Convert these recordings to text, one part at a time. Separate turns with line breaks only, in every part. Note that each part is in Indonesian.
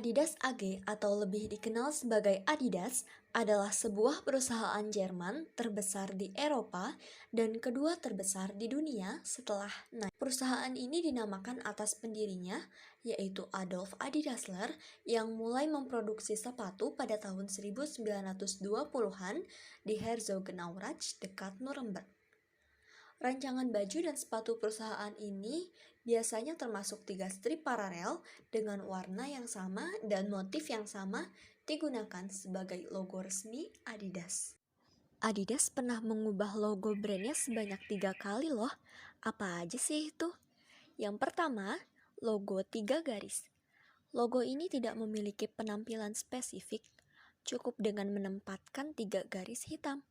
Adidas AG atau lebih dikenal sebagai Adidas adalah sebuah perusahaan Jerman terbesar di Eropa dan kedua terbesar di dunia setelah Nike. Perusahaan ini dinamakan atas pendirinya, yaitu Adolf Adi Dassler yang mulai memproduksi sepatu pada tahun 1920-an di Herzogenaurach dekat Nuremberg. Rancangan baju dan sepatu perusahaan ini biasanya termasuk 3 strip paralel dengan warna yang sama dan motif yang sama digunakan sebagai logo resmi Adidas. Adidas pernah mengubah logo brandnya sebanyak 3 kali loh. Apa aja sih itu? Yang pertama, logo 3 garis. Logo ini tidak memiliki penampilan spesifik, cukup dengan menempatkan 3 garis hitam.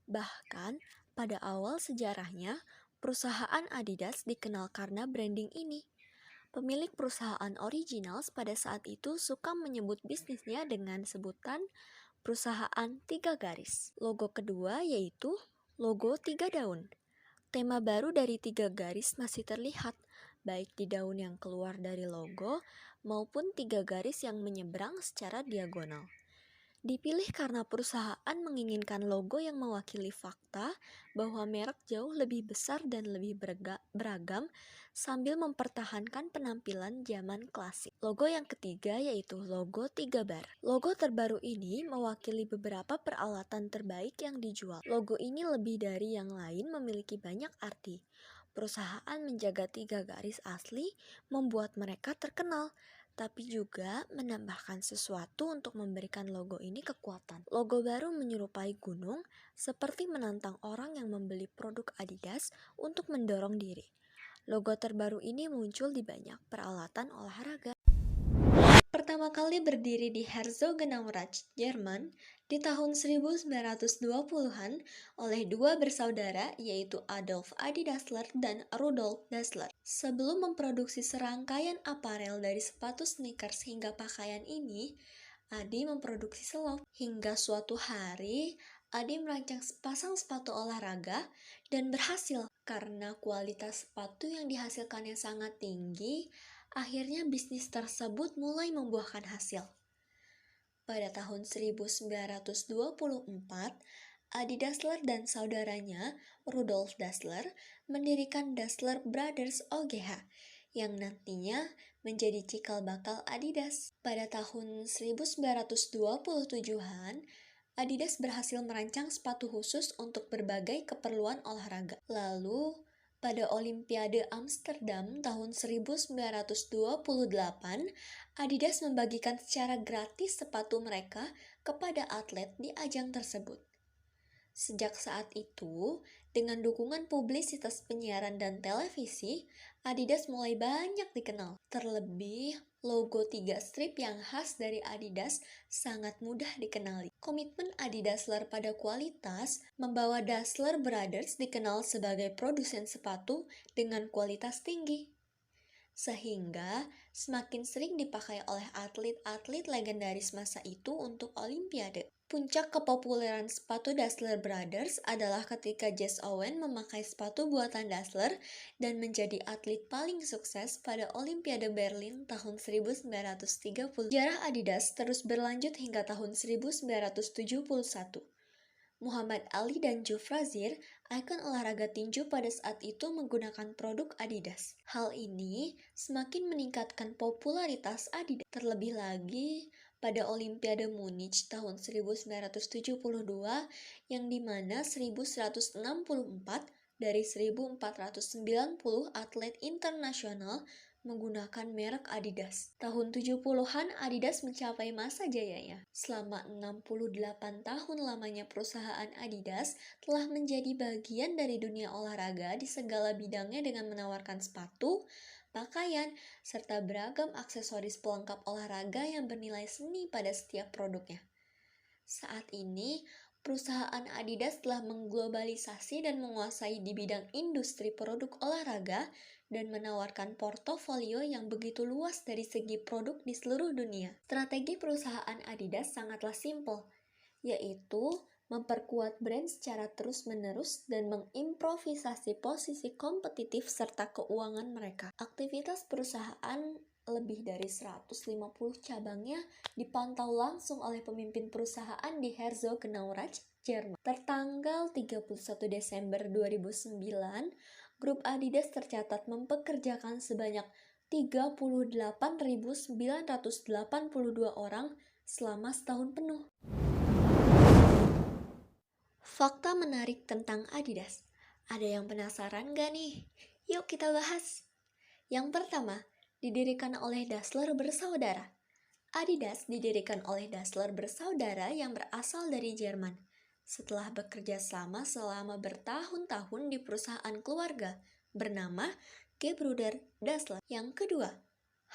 Bahkan, pada awal sejarahnya, perusahaan Adidas dikenal karena branding ini. Pemilik perusahaan original pada saat itu suka menyebut bisnisnya dengan sebutan perusahaan 3 garis. Logo kedua yaitu logo 3 daun. Tema baru dari 3 garis masih terlihat, baik di daun yang keluar dari logo maupun 3 garis yang menyeberang secara diagonal. Dipilih karena perusahaan menginginkan logo yang mewakili fakta bahwa merek jauh lebih besar dan lebih beragam sambil mempertahankan penampilan zaman klasik. Logo yang ketiga yaitu logo 3 bar. Logo terbaru ini mewakili beberapa peralatan terbaik yang dijual. Logo ini lebih dari yang lain memiliki banyak arti. Perusahaan menjaga 3 garis asli membuat mereka terkenal, tapi juga menambahkan sesuatu untuk memberikan logo ini kekuatan. Logo baru menyerupai gunung, seperti menantang orang yang membeli produk Adidas untuk mendorong diri. Logo terbaru ini muncul di banyak peralatan olahraga. Pertama kali berdiri di Herzogenaurach, Jerman, di tahun 1920-an oleh dua bersaudara yaitu Adolf Adi Dassler dan Rudolf Dassler. Sebelum memproduksi serangkaian aparel dari sepatu sneakers hingga pakaian ini, Adi memproduksi selop. Hingga suatu hari, Adi merancang sepasang sepatu olahraga dan berhasil karena kualitas sepatu yang dihasilkannya sangat tinggi. Akhirnya bisnis tersebut mulai membuahkan hasil. Pada tahun 1924, Adi Dassler dan saudaranya, Rudolf Dassler, mendirikan Dassler Brothers OGH, yang nantinya menjadi cikal bakal Adidas. Pada tahun 1927-an, Adidas berhasil merancang sepatu khusus untuk berbagai keperluan olahraga. Lalu, pada Olimpiade Amsterdam tahun 1928, Adidas membagikan secara gratis sepatu mereka kepada atlet di ajang tersebut. Sejak saat itu, dengan dukungan publisitas penyiaran dan televisi, Adidas mulai banyak dikenal. Terlebih, logo 3 strip yang khas dari Adidas sangat mudah dikenali. Komitmen Adi Dassler pada kualitas membawa Dassler Brothers dikenal sebagai produsen sepatu dengan kualitas tinggi, sehingga semakin sering dipakai oleh atlet-atlet legendaris masa itu untuk Olimpiade. Puncak kepopuleran sepatu Dassler Brothers adalah ketika Jesse Owens memakai sepatu buatan Dassler dan menjadi atlet paling sukses pada Olimpiade Berlin tahun 1930. Sejarah Adidas terus berlanjut hingga tahun 1971. Muhammad Ali dan Joe Frazier, ikon olahraga tinju pada saat itu menggunakan produk Adidas. Hal ini semakin meningkatkan popularitas Adidas. Terlebih lagi, pada Olimpiade Munich tahun 1972, yang dimana 1164 dari 1490 atlet internasional menggunakan merek Adidas. Tahun 70-an Adidas mencapai masa jayanya. Selama 68 tahun lamanya perusahaan Adidas telah menjadi bagian dari dunia olahraga di segala bidangnya dengan menawarkan sepatu, pakaian, serta beragam aksesoris pelengkap olahraga yang bernilai seni pada setiap produknya. Saat ini, perusahaan Adidas telah mengglobalisasi dan menguasai di bidang industri produk olahraga dan menawarkan portofolio yang begitu luas dari segi produk di seluruh dunia. Strategi perusahaan Adidas sangatlah simpel, yaitu memperkuat brand secara terus-menerus dan mengimprovisasi posisi kompetitif serta keuangan mereka. Aktivitas perusahaan Lebih dari 150 cabangnya dipantau langsung oleh pemimpin perusahaan di Herzogenaurach, Jerman. Tertanggal 31 Desember 2009, grup Adidas tercatat mempekerjakan sebanyak 38.982 orang selama setahun penuh. Fakta menarik tentang Adidas. Ada yang penasaran gak nih? Yuk kita bahas. Yang pertama, didirikan oleh Dassler bersaudara. Adidas didirikan oleh Dassler bersaudara yang berasal dari Jerman. Setelah bekerja sama selama bertahun-tahun di perusahaan keluarga bernama Gebrüder Dassler. Yang kedua,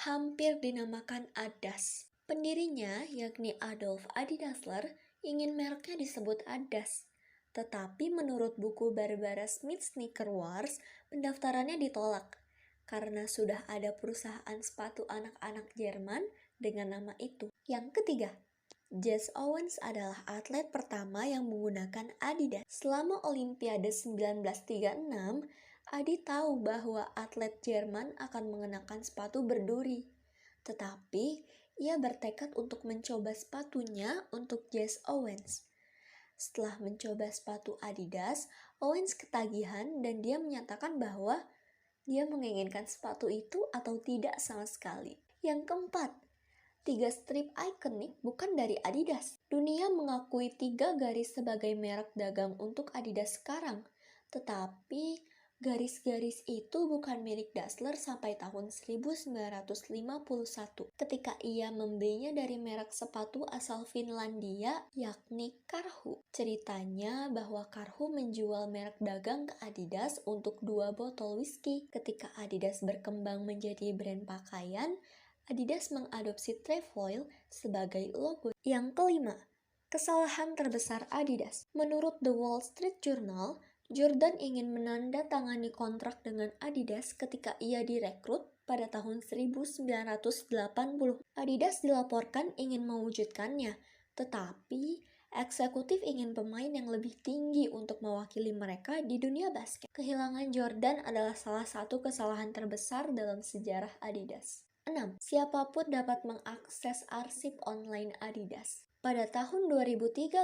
hampir dinamakan Adidas. Pendirinya, yakni Adolf Adi Dassler, ingin mereknya disebut Adidas. Tetapi menurut buku Barbara Smith Sneaker Wars, pendaftarannya ditolak karena sudah ada perusahaan sepatu anak-anak Jerman dengan nama itu. Yang ketiga, Jesse Owens adalah atlet pertama yang menggunakan Adidas. Selama Olimpiade 1936, Adi tahu bahwa atlet Jerman akan mengenakan sepatu berduri. Tetapi, ia bertekad untuk mencoba sepatunya untuk Jesse Owens. Setelah mencoba sepatu Adidas, Owens ketagihan dan dia menyatakan bahwa dia menginginkan sepatu itu atau tidak sama sekali. Yang keempat, 3 strip ikonik bukan dari Adidas. Dunia mengakui 3 garis sebagai merek dagang untuk Adidas sekarang. Tetapi garis-garis itu bukan milik Dassler sampai tahun 1951 ketika ia membelinya dari merek sepatu asal Finlandia yakni Karhu. Ceritanya bahwa Karhu menjual merek dagang ke Adidas untuk 2 botol whisky. Ketika Adidas berkembang menjadi brand pakaian, Adidas mengadopsi trefoil sebagai logo. Yang kelima, kesalahan terbesar Adidas. Menurut The Wall Street Journal, Jordan ingin menandatangani kontrak dengan Adidas ketika ia direkrut pada tahun 1980. Adidas dilaporkan ingin mewujudkannya, tetapi eksekutif ingin pemain yang lebih tinggi untuk mewakili mereka di dunia basket. Kehilangan Jordan adalah salah satu kesalahan terbesar dalam sejarah Adidas. 6. Siapapun dapat mengakses arsip online Adidas. Pada tahun 2013,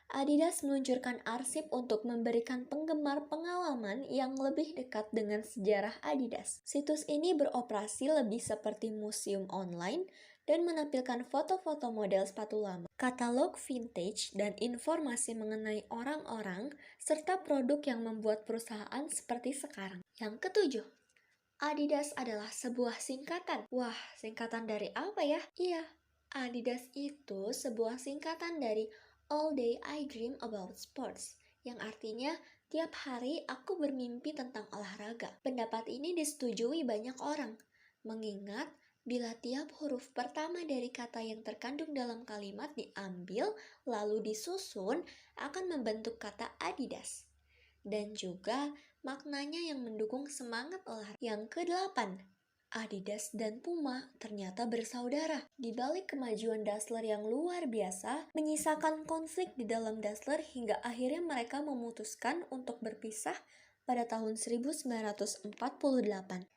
Adidas meluncurkan arsip untuk memberikan penggemar pengalaman yang lebih dekat dengan sejarah Adidas. Situs ini beroperasi lebih seperti museum online dan menampilkan foto-foto model sepatu lama, katalog vintage, dan informasi mengenai orang-orang serta produk yang membuat perusahaan seperti sekarang. Yang ketujuh, Adidas adalah sebuah singkatan. Wah, singkatan dari apa ya? Iya, Adidas itu sebuah singkatan dari All Day I Dream About Sports, yang artinya tiap hari aku bermimpi tentang olahraga. Pendapat ini disetujui banyak orang, mengingat bila tiap huruf pertama dari kata yang terkandung dalam kalimat diambil lalu disusun akan membentuk kata Adidas. Dan juga maknanya yang mendukung semangat olahraga. Yang kedelapan, Adidas dan Puma ternyata bersaudara. Di balik kemajuan Dassler yang luar biasa, menyisakan konflik di dalam Dassler hingga akhirnya mereka memutuskan untuk berpisah pada tahun 1948.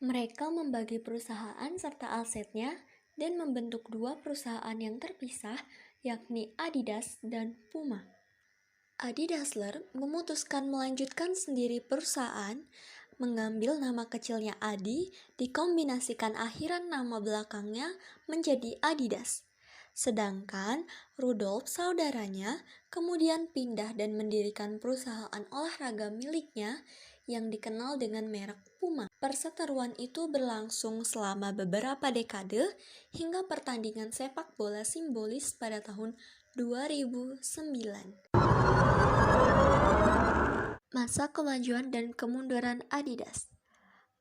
Mereka membagi perusahaan serta asetnya dan membentuk 2 perusahaan yang terpisah, yakni Adidas dan Puma. Adi Dassler memutuskan melanjutkan sendiri perusahaan, mengambil nama kecilnya Adi, dikombinasikan akhiran nama belakangnya menjadi Adidas. Sedangkan Rudolf, saudaranya, kemudian pindah dan mendirikan perusahaan olahraga miliknya yang dikenal dengan merek Puma. Perseteruan itu berlangsung selama beberapa dekade hingga pertandingan sepak bola simbolis pada tahun 2009. Masa kemajuan dan kemunduran Adidas.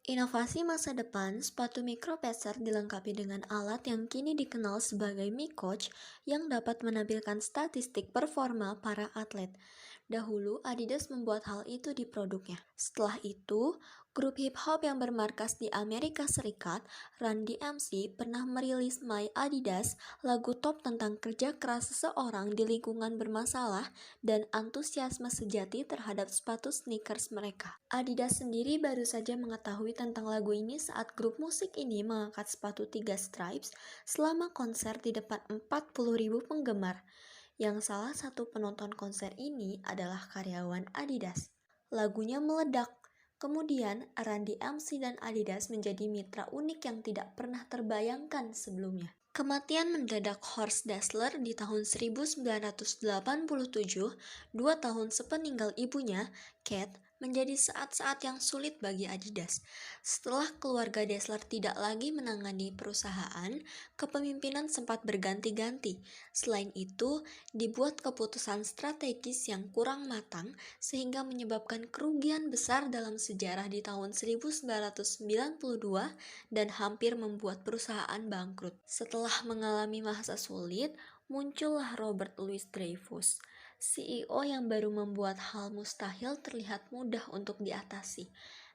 Inovasi masa depan, sepatu micropacer dilengkapi dengan alat yang kini dikenal sebagai Mi Coach yang dapat menampilkan statistik performa para atlet. Dahulu, Adidas membuat hal itu di produknya. Setelah itu, grup hip hop yang bermarkas di Amerika Serikat, Run DMC, pernah merilis My Adidas, lagu top tentang kerja keras seseorang di lingkungan bermasalah dan antusiasme sejati terhadap sepatu sneakers mereka. Adidas sendiri baru saja mengetahui tentang lagu ini saat grup musik ini mengangkat sepatu 3 stripes selama konser di depan 40.000 penggemar, yang salah satu penonton konser ini adalah karyawan Adidas. Lagunya meledak. Kemudian, Run DMC dan Adidas menjadi mitra unik yang tidak pernah terbayangkan sebelumnya. Kematian mendadak Horst Dassler di tahun 1987, 2 tahun sepeninggal ibunya, Kate, menjadi saat-saat yang sulit bagi Adidas. Setelah keluarga Dassler tidak lagi menangani perusahaan, kepemimpinan sempat berganti-ganti. Selain itu, dibuat keputusan strategis yang kurang matang sehingga menyebabkan kerugian besar dalam sejarah di tahun 1992 dan hampir membuat perusahaan bangkrut. Setelah mengalami masa sulit, muncullah Robert Louis Dreyfus, CEO yang baru membuat hal mustahil terlihat mudah untuk diatasi.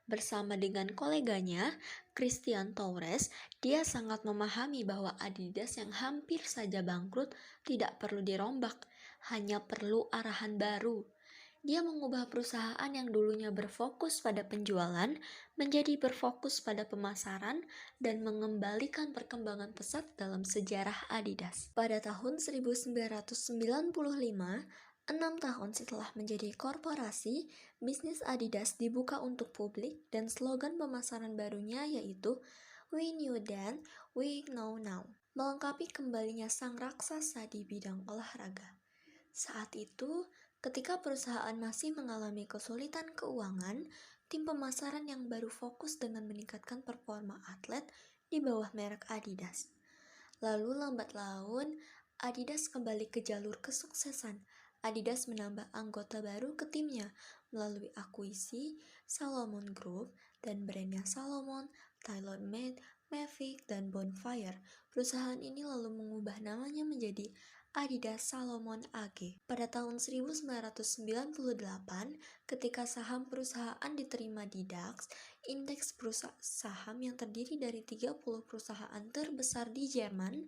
Bersama dengan koleganya, Christian Torres, dia sangat memahami bahwa Adidas yang hampir saja bangkrut tidak perlu dirombak, hanya perlu arahan baru. Dia mengubah perusahaan yang dulunya berfokus pada penjualan menjadi berfokus pada pemasaran dan mengembalikan perkembangan pesat dalam sejarah Adidas. Pada tahun 1995, 6 tahun setelah menjadi korporasi, bisnis Adidas dibuka untuk publik dan slogan pemasaran barunya yaitu "We knew then, we know now", melengkapi kembalinya sang raksasa di bidang olahraga. Saat itu, ketika perusahaan masih mengalami kesulitan keuangan, tim pemasaran yang baru fokus dengan meningkatkan performa atlet di bawah merek Adidas. Lalu lambat laun, Adidas kembali ke jalur kesuksesan. Adidas menambah anggota baru ke timnya melalui akuisisi Salomon Group dan brandnya Salomon, TaylorMade, Mavic, dan Bonfire. Perusahaan ini lalu mengubah namanya menjadi Adidas Salomon AG. Pada tahun 1998, ketika saham perusahaan diterima di DAX, indeks perusahaan saham yang terdiri dari 30 perusahaan terbesar di Jerman,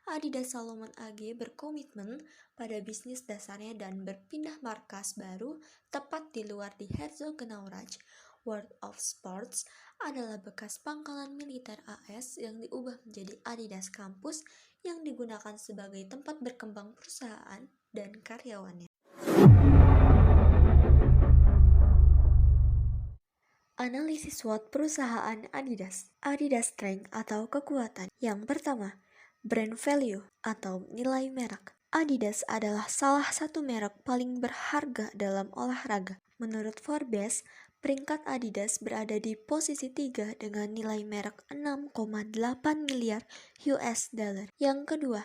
Adidas Salomon AG berkomitmen pada bisnis dasarnya dan berpindah markas baru tepat di luar di Herzogenaurach. World of Sports adalah bekas pangkalan militer AS yang diubah menjadi Adidas Campus yang digunakan sebagai tempat berkembang perusahaan dan karyawannya. Analisis SWOT perusahaan Adidas. Adidas Strength atau kekuatan. Yang pertama, brand value atau nilai merek. Adidas adalah salah satu merek paling berharga dalam olahraga. Menurut Forbes, peringkat Adidas berada di posisi 3 dengan nilai merek 6,8 miliar US dollar. Yang kedua,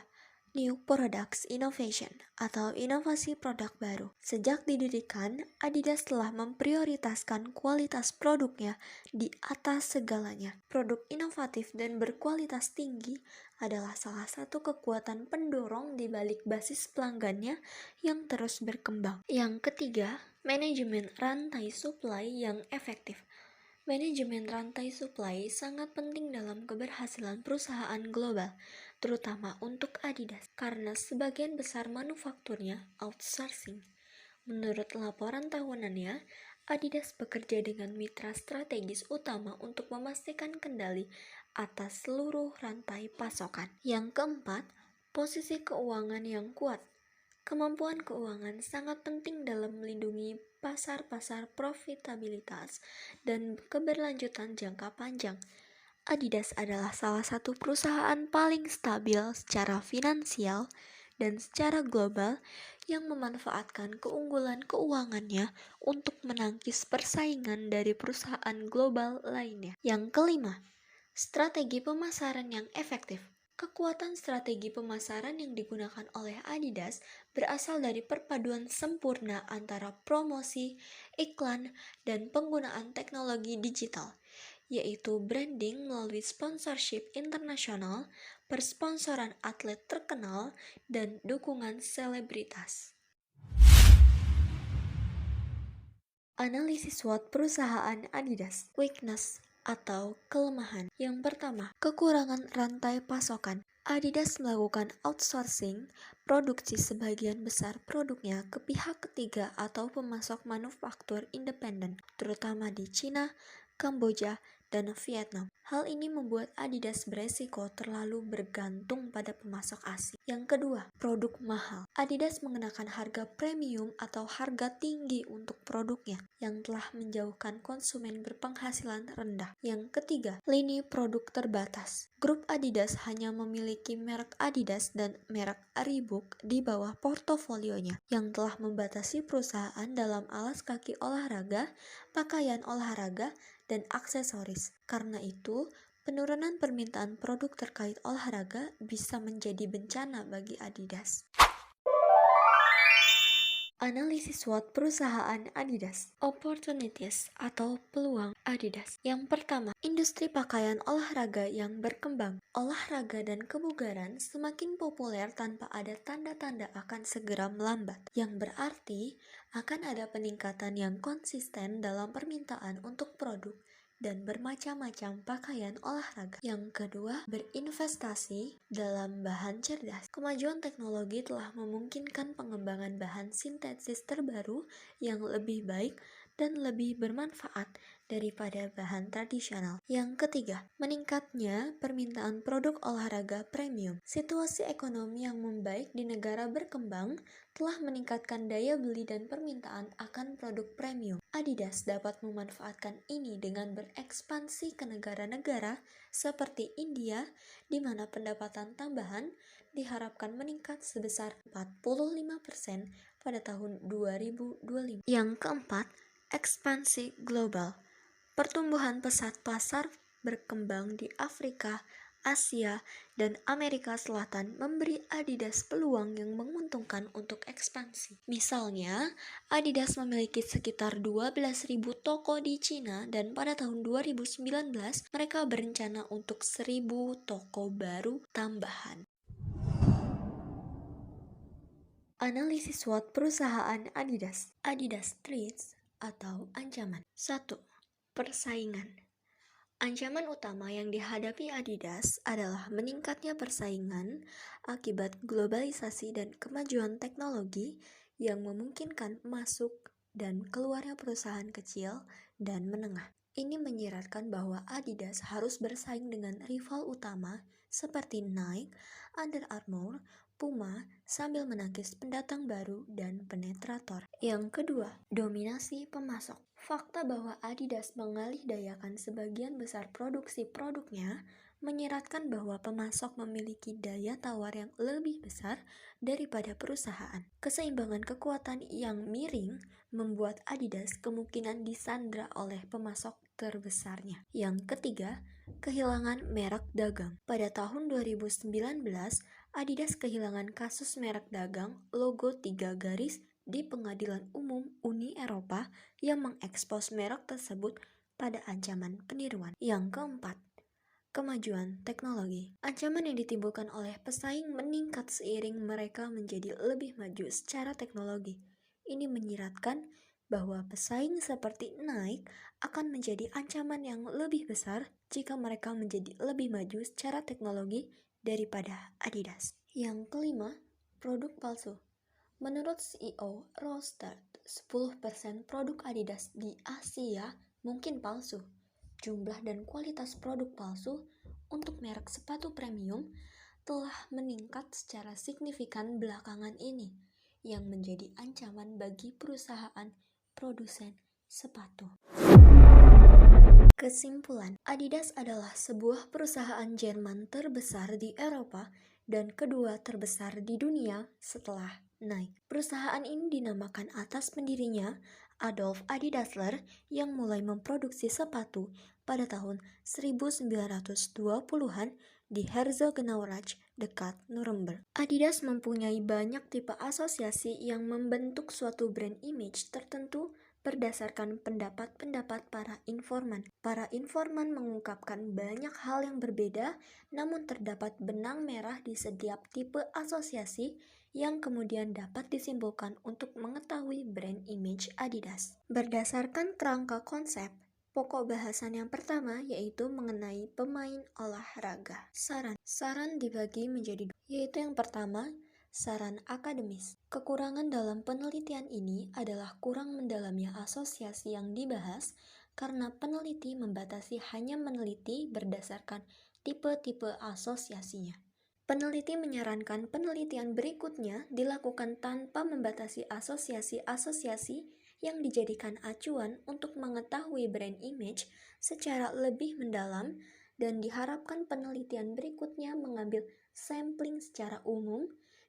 New Products Innovation atau inovasi produk baru. Sejak didirikan, Adidas telah memprioritaskan kualitas produknya di atas segalanya. Produk inovatif dan berkualitas tinggi adalah salah satu kekuatan pendorong di balik basis pelanggannya yang terus berkembang. Yang ketiga, manajemen rantai supply yang efektif. Manajemen rantai supply sangat penting dalam keberhasilan perusahaan global, terutama untuk Adidas, karena sebagian besar manufakturnya outsourcing. Menurut laporan tahunannya, Adidas bekerja dengan mitra strategis utama untuk memastikan kendali atas seluruh rantai pasokan. Yang keempat, posisi keuangan yang kuat. Kemampuan keuangan sangat penting dalam melindungi pasar-pasar profitabilitas dan keberlanjutan jangka panjang. Adidas adalah salah satu perusahaan paling stabil secara finansial dan secara global yang memanfaatkan keunggulan keuangannya untuk menangkis persaingan dari perusahaan global lainnya. Yang kelima, strategi pemasaran yang efektif. Kekuatan strategi pemasaran yang digunakan oleh Adidas berasal dari perpaduan sempurna antara promosi, iklan, dan penggunaan teknologi digital, yaitu branding melalui sponsorship internasional, persponsoran atlet terkenal, dan dukungan selebritas. Analisis SWOT perusahaan Adidas. Weakness atau kelemahan. Yang pertama, kekurangan rantai pasokan. Adidas melakukan outsourcing produksi sebagian besar produknya ke pihak ketiga atau pemasok manufaktur independen, terutama di Cina, Kamboja, dan Vietnam. Hal ini membuat Adidas beresiko terlalu bergantung pada pemasok asing. Yang kedua, produk mahal. Adidas mengenakan harga premium atau harga tinggi untuk produknya yang telah menjauhkan konsumen berpenghasilan rendah. Yang ketiga, lini produk terbatas. Grup Adidas hanya memiliki merek Adidas dan merek Reebok di bawah portofolionya, yang telah membatasi perusahaan dalam alas kaki olahraga, pakaian olahraga, dan aksesoris. Karena itu, penurunan permintaan produk terkait olahraga bisa menjadi bencana bagi Adidas. Analisis SWOT perusahaan Adidas. Opportunities atau peluang Adidas. Yang pertama, industri pakaian olahraga yang berkembang. Olahraga dan kebugaran semakin populer tanpa ada tanda-tanda akan segera melambat, yang berarti akan ada peningkatan yang konsisten dalam permintaan untuk produk dan bermacam-macam pakaian olahraga. Yang kedua, berinvestasi dalam bahan cerdas. Kemajuan teknologi telah memungkinkan pengembangan bahan sintetis terbaru yang lebih baik dan lebih bermanfaat daripada bahan tradisional. Yang ketiga, meningkatnya permintaan produk olahraga premium. Situasi ekonomi yang membaik di negara berkembang telah meningkatkan daya beli dan permintaan akan produk premium. Adidas dapat memanfaatkan ini dengan berekspansi ke negara-negara seperti India, di mana pendapatan tambahan diharapkan meningkat sebesar 45% pada tahun 2025. Yang keempat, ekspansi global. Pertumbuhan pesat pasar berkembang di Afrika, Asia, dan Amerika Selatan memberi Adidas peluang yang menguntungkan untuk ekspansi. Misalnya, Adidas memiliki sekitar 12.000 toko di Cina dan pada tahun 2019 mereka berencana untuk 1.000 toko baru tambahan. Analisis SWOT perusahaan Adidas. Adidas Threats atau ancaman. 1. Persaingan. Ancaman utama yang dihadapi Adidas adalah meningkatnya persaingan akibat globalisasi dan kemajuan teknologi yang memungkinkan masuk dan keluarnya perusahaan kecil dan menengah. Ini menyiratkan bahwa Adidas harus bersaing dengan rival utama seperti Nike, Under Armour, Puma, sambil menangkis pendatang baru dan penetrator. Yang kedua, dominasi pemasok. Fakta bahwa Adidas mengalihdayakan sebagian besar produksi produknya menyiratkan bahwa pemasok memiliki daya tawar yang lebih besar daripada perusahaan. Keseimbangan kekuatan yang miring membuat Adidas kemungkinan disandra oleh pemasok terbesarnya. Yang ketiga, kehilangan merek dagang. Pada tahun 2019, Adidas kehilangan kasus merek dagang logo 3 garis di Pengadilan Umum Uni Eropa yang mengekspos merek tersebut pada ancaman peniruan. Yang keempat, kemajuan teknologi. Ancaman yang ditimbulkan oleh pesaing meningkat seiring mereka menjadi lebih maju secara teknologi. Ini menyiratkan bahwa pesaing seperti Nike akan menjadi ancaman yang lebih besar jika mereka menjadi lebih maju secara teknologi daripada Adidas. Yang kelima, produk palsu. Menurut CEO Rostad, 10% produk Adidas di Asia mungkin palsu. Jumlah dan kualitas produk palsu untuk merek sepatu premium telah meningkat secara signifikan belakangan ini, yang menjadi ancaman bagi perusahaan produsen sepatu. Kesimpulan, Adidas adalah sebuah perusahaan Jerman terbesar di Eropa dan kedua terbesar di dunia setelah Nike. Perusahaan ini dinamakan atas pendirinya, Adolf Adi Dassler, yang mulai memproduksi sepatu pada tahun 1920-an di Herzogenaurach dekat Nuremberg. Adidas mempunyai banyak tipe asosiasi yang membentuk suatu brand image tertentu berdasarkan pendapat-pendapat para informan. Para informan mengungkapkan banyak hal yang berbeda, namun terdapat benang merah di setiap tipe asosiasi yang kemudian dapat disimpulkan untuk mengetahui brand image Adidas. Berdasarkan kerangka konsep, pokok bahasan yang pertama yaitu mengenai pemain olahraga. Saran dibagi menjadi dua, yaitu yang pertama, saran akademis. Kekurangan dalam penelitian ini adalah kurang mendalamnya asosiasi yang dibahas karena peneliti membatasi hanya meneliti berdasarkan tipe-tipe asosiasinya. Peneliti menyarankan penelitian berikutnya dilakukan tanpa membatasi asosiasi-asosiasi yang dijadikan acuan untuk mengetahui brand image secara lebih mendalam, dan diharapkan penelitian berikutnya mengambil sampling secara umum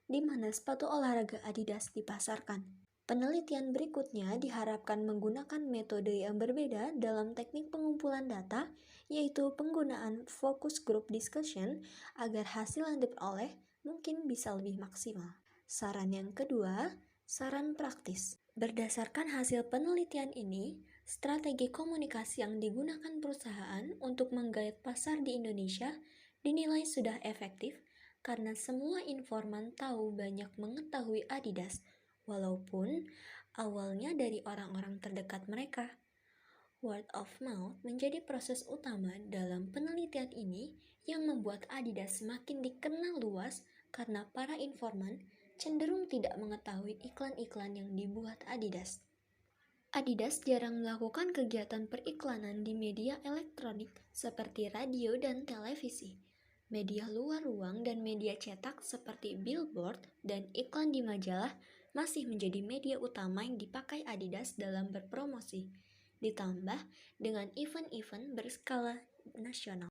di mana sepatu olahraga Adidas dipasarkan. Penelitian berikutnya diharapkan menggunakan metode yang berbeda dalam teknik pengumpulan data, yaitu penggunaan focus group discussion agar hasil yang diperoleh mungkin bisa lebih maksimal. Saran yang kedua, saran praktis. Berdasarkan hasil penelitian ini, strategi komunikasi yang digunakan perusahaan untuk menggait pasar di Indonesia dinilai sudah efektif karena semua informan tahu banyak mengetahui Adidas, walaupun awalnya dari orang-orang terdekat mereka. Word of mouth menjadi proses utama dalam penelitian ini yang membuat Adidas semakin dikenal luas karena para informan cenderung tidak mengetahui iklan-iklan yang dibuat Adidas. Adidas jarang melakukan kegiatan periklanan di media elektronik seperti radio dan televisi. Media luar ruang dan media cetak seperti billboard dan iklan di majalah masih menjadi media utama yang dipakai Adidas dalam berpromosi, ditambah dengan event-event berskala nasional.